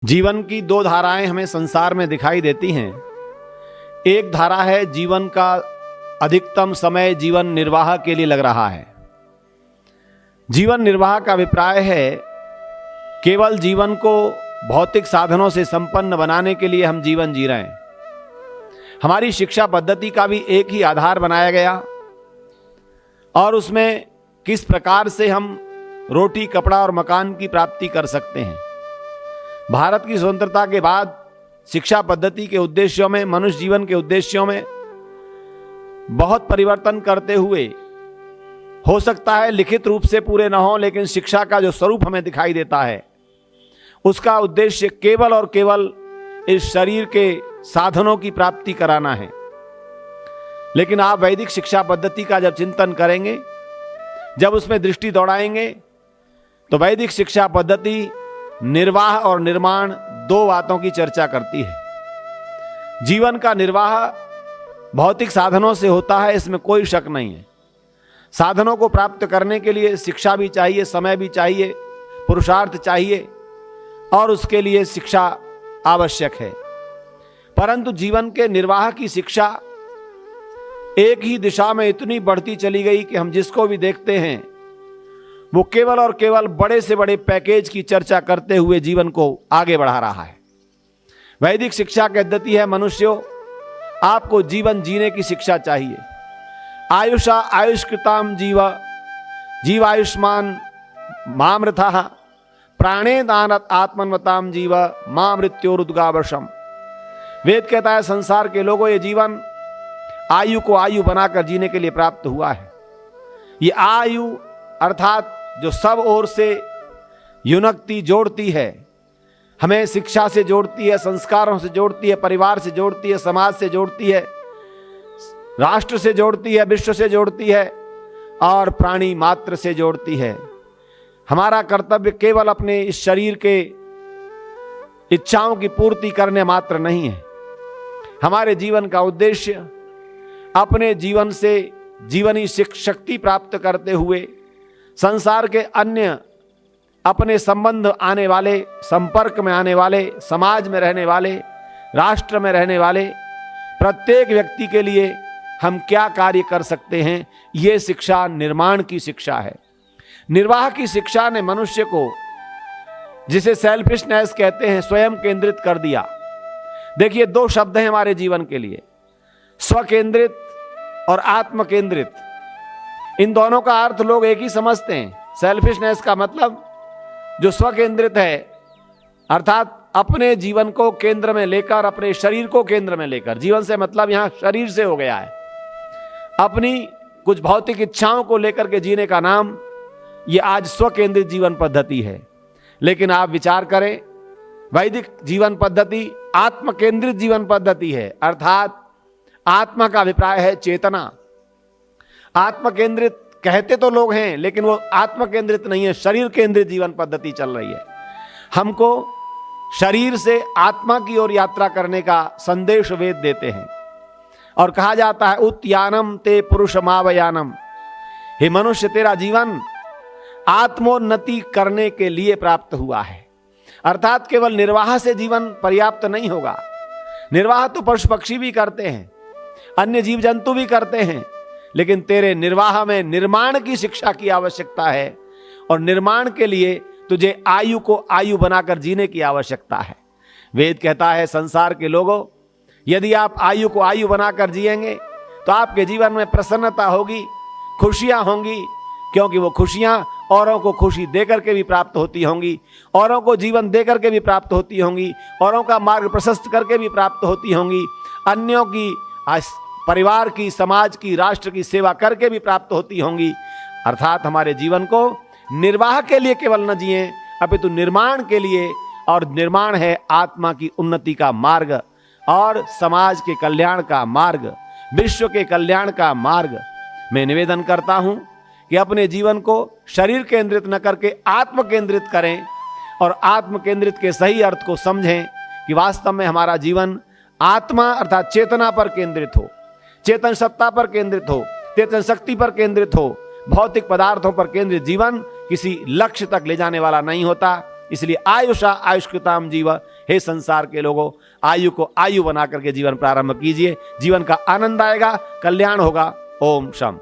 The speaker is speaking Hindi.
जीवन की दो धाराएं हमें संसार में दिखाई देती हैं। एक धारा है जीवन का अधिकतम समय जीवन निर्वाह के लिए लग रहा है। जीवन निर्वाह का अभिप्राय है केवल जीवन को भौतिक साधनों से संपन्न बनाने के लिए हम जीवन जी रहे हैं। हमारी शिक्षा पद्धति का भी एक ही आधार बनाया गया और उसमें किस प्रकार से हम रोटी, कपड़ा और मकान की प्राप्ति कर सकते हैं। भारत की स्वतंत्रता के बाद शिक्षा पद्धति के उद्देश्यों में, मनुष्य जीवन के उद्देश्यों में बहुत परिवर्तन करते हुए, हो सकता है लिखित रूप से पूरे न हो, लेकिन शिक्षा का जो स्वरूप हमें दिखाई देता है उसका उद्देश्य केवल और केवल इस शरीर के साधनों की प्राप्ति कराना है। लेकिन आप वैदिक शिक्षा पद्धति का जब चिंतन करेंगे, जब उसमें दृष्टि दौड़ाएंगे, तो वैदिक शिक्षा पद्धति निर्वाह और निर्माण दो बातों की चर्चा करती है। जीवन का निर्वाह भौतिक साधनों से होता है, इसमें कोई शक नहीं है। साधनों को प्राप्त करने के लिए शिक्षा भी चाहिए, समय भी चाहिए, पुरुषार्थ चाहिए और उसके लिए शिक्षा आवश्यक है। परंतु जीवन के निर्वाह की शिक्षा एक ही दिशा में इतनी बढ़ती चली गई कि हम जिसको भी देखते हैं वो केवल और केवल बड़े से बड़े पैकेज की चर्चा करते हुए जीवन को आगे बढ़ा रहा है। वैदिक शिक्षा की पद्धति है, मनुष्यों, आपको जीवन जीने की शिक्षा चाहिए। आयुषा आयुष्कृताम जीव आयुष्मान मामृथा प्राणे दानत आत्मन्वताम जीव मां मृत्योरुद्गावशम। वेद कहता है संसार के लोगों, ये जीवन आयु को आयु बनाकर जीने के लिए प्राप्त हुआ है। ये आयु अर्थात जो सब ओर से युनक्ति जोड़ती है, हमें शिक्षा से जोड़ती है, संस्कारों से जोड़ती है, परिवार से जोड़ती है, समाज से जोड़ती है, राष्ट्र से जोड़ती है, विश्व से जोड़ती है और प्राणी मात्र से जोड़ती है। हमारा कर्तव्य केवल अपने इस शरीर के इच्छाओं की पूर्ति करने मात्र नहीं है। हमारे जीवन का उद्देश्य अपने जीवन से जीवनी शक्ति प्राप्त करते हुए संसार के अन्य अपने संबंध आने वाले, संपर्क में आने वाले, समाज में रहने वाले, राष्ट्र में रहने वाले प्रत्येक व्यक्ति के लिए हम क्या कार्य कर सकते हैं, ये शिक्षा निर्माण की शिक्षा है। निर्वाह की शिक्षा ने मनुष्य को, जिसे सेल्फिशनेस कहते हैं, स्वयं केंद्रित कर दिया। देखिए, दो शब्द हैं हमारे जीवन के लिए, स्व केंद्रित और आत्म केंद्रित। इन दोनों का अर्थ लोग एक ही समझते हैं। सेल्फिशनेस का मतलब जो स्व केंद्रित है, अर्थात अपने जीवन को केंद्र में लेकर, अपने शरीर को केंद्र में लेकर, जीवन से मतलब यहां शरीर से हो गया है, अपनी कुछ भौतिक इच्छाओं को लेकर के जीने का नाम ये आज स्व केंद्रित जीवन पद्धति है। लेकिन आप विचार करें, वैदिक जीवन पद्धति आत्म केंद्रित जीवन पद्धति है, अर्थात आत्मा का अभिप्राय है चेतना। आत्म केंद्रित कहते तो लोग हैं, लेकिन वो आत्म केंद्रित नहीं है, शरीर केंद्रित जीवन पद्धति चल रही है। हमको शरीर से आत्मा की ओर यात्रा करने का संदेश वेद देते हैं और कहा जाता है उत्यानम ते पुरुषमावयानम। हे मनुष्य, तेरा जीवन आत्मोन्नति करने के लिए प्राप्त हुआ है। अर्थात केवल निर्वाह से जीवन पर्याप्त नहीं होगा। निर्वाह तो पशु पक्षी भी करते हैं, अन्य जीव जंतु भी करते हैं, लेकिन तेरे निर्वाह में निर्माण की शिक्षा की आवश्यकता है और निर्माण के लिए तुझे आयु को आयु बनाकर जीने की आवश्यकता है। वेद कहता है संसार के लोगों, यदि आप आयु को आयु बनाकर जिएंगे तो आपके जीवन में प्रसन्नता होगी, खुशियां होंगी, क्योंकि वो खुशियां औरों को खुशी देकर के भी प्राप्त होती होंगी, औरों को जीवन देकर के भी प्राप्त होती होंगी, औरों का मार्ग प्रशस्त करके भी प्राप्त होती होंगी, अन्यों की, परिवार की, समाज की, राष्ट्र की सेवा करके भी प्राप्त होती होंगी। अर्थात हमारे जीवन को निर्वाह के लिए केवल न जिए, अपितु निर्माण के लिए, और निर्माण है आत्मा की उन्नति का मार्ग और समाज के कल्याण का मार्ग, विश्व के कल्याण का मार्ग। मैं निवेदन करता हूं कि अपने जीवन को शरीर केंद्रित न करके आत्म केंद्रित करें और आत्म केंद्रित के सही अर्थ को समझें कि वास्तव में हमारा जीवन आत्मा अर्थात चेतना पर केंद्रित हो, चेतन सत्ता पर केंद्रित हो, चेतन शक्ति पर केंद्रित हो। भौतिक पदार्थों पर केंद्रित जीवन किसी लक्ष्य तक ले जाने वाला नहीं होता। इसलिए आयुषा आयुष्कृताम जीव, हे संसार के लोगों, आयु को आयु बना करके जीवन प्रारंभ कीजिए। जीवन का आनंद आएगा, कल्याण होगा। ओम शम।